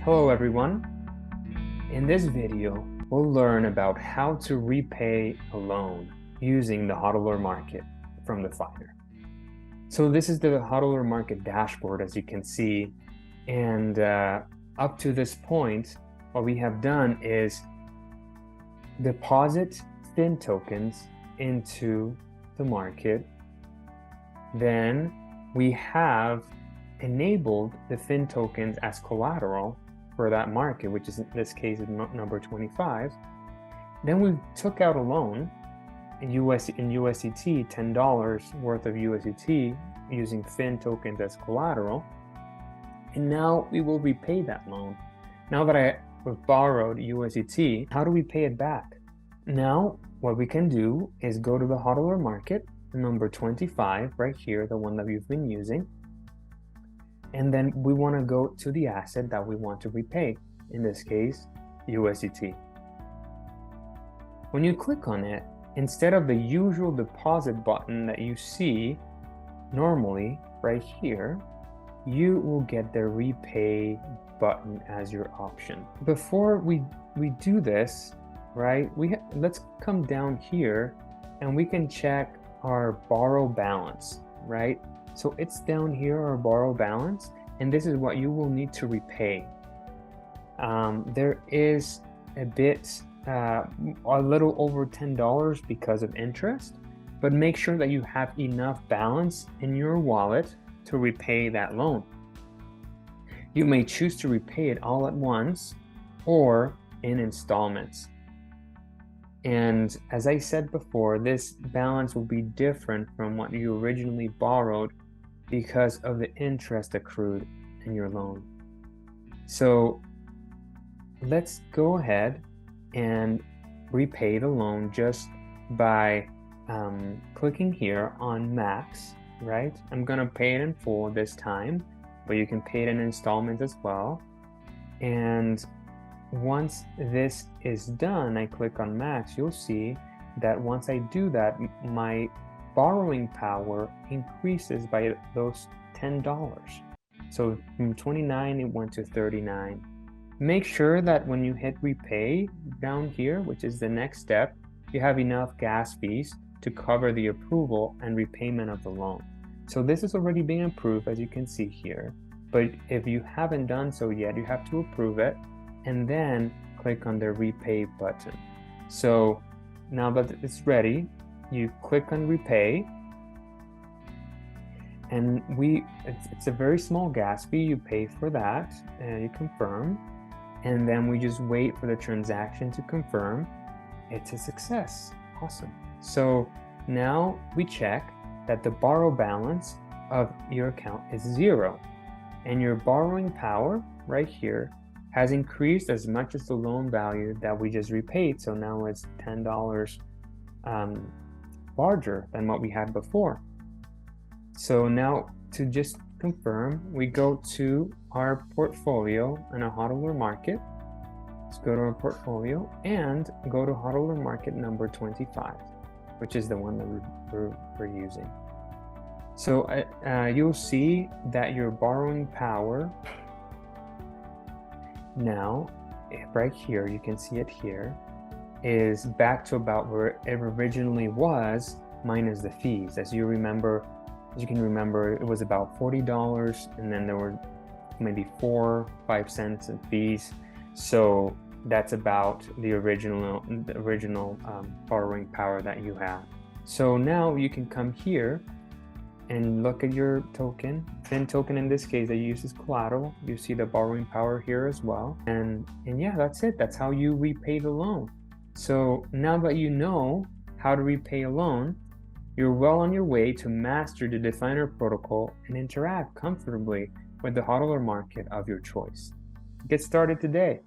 Hello everyone. In this video, we'll learn about how to repay a loan using the HODLer Market from the Finder. So this is the HODLer Market dashboard, as you can see, and up to this point, what we have done is deposit FIN tokens into the market. Then we have enabled the FIN tokens as collateral for that market, which is in this case is number 25. Then we took out a loan in USDT, $10 worth of USDT using FIN tokens as collateral. And now we will repay that loan. Now that I have borrowed USDT, how do we pay it back? Now, what we can do is go to the HODLer Market, number 25, right here, the one that we've been using. And then we want to go to the asset that we want to repay, in this case, USDT. When you click on it, instead of the usual deposit button that you see normally right here, you will get the repay button as your option. Before we do this, right, let's come down here and we can check our borrow balance, right? So it's down here, our borrow balance, and this is what you will need to repay. There is a bit, a little over $10 because of interest, but make sure that you have enough balance in your wallet to repay that loan. You may choose to repay it all at once or in installments. And as I said before, this balance will be different from what you originally borrowed because of the interest accrued in your loan. So let's go ahead and repay the loan just by clicking here on max, right? I'm gonna pay it in full this time, but you can pay it in installments as well. And once this is done, I click on max, you'll see that once I do that, my borrowing power increases by those $10. So from 29, it went to 39. Make sure that when you hit repay down here, which is the next step, you have enough gas fees to cover the approval and repayment of the loan. So this is already being approved, as you can see here. But if you haven't done so yet, you have to approve it and then click on the repay button. So now that it's ready, you click on repay, and it's a very small gas fee. You pay for that and you confirm, and then we just wait for the transaction to confirm. It's a success. Awesome. So now we check that the borrow balance of your account is 0, and your borrowing power right here has increased as much as the loan value that we just repaid. So now it's $10 larger than what we had before. So now to just confirm, we go to our portfolio in a HODLer Market. Let's go to our portfolio and go to HODLer Market number 25, which is the one that we're using. So you'll see that your borrowing power now, right here, you can see it here, is back to about where it originally was minus the fees. As you can remember, it was about $40, and then there were maybe 4-5 cents in fees. So that's about the original borrowing power that you have. So now you can come here and look at your token. FIN token in this case that you use as collateral. You see the borrowing power here as well. And yeah, that's it. That's how you repay the loan. So now that you know how to repay a loan, you're well on your way to master the definer protocol and interact comfortably with the HODLer Market of your choice. Get started today.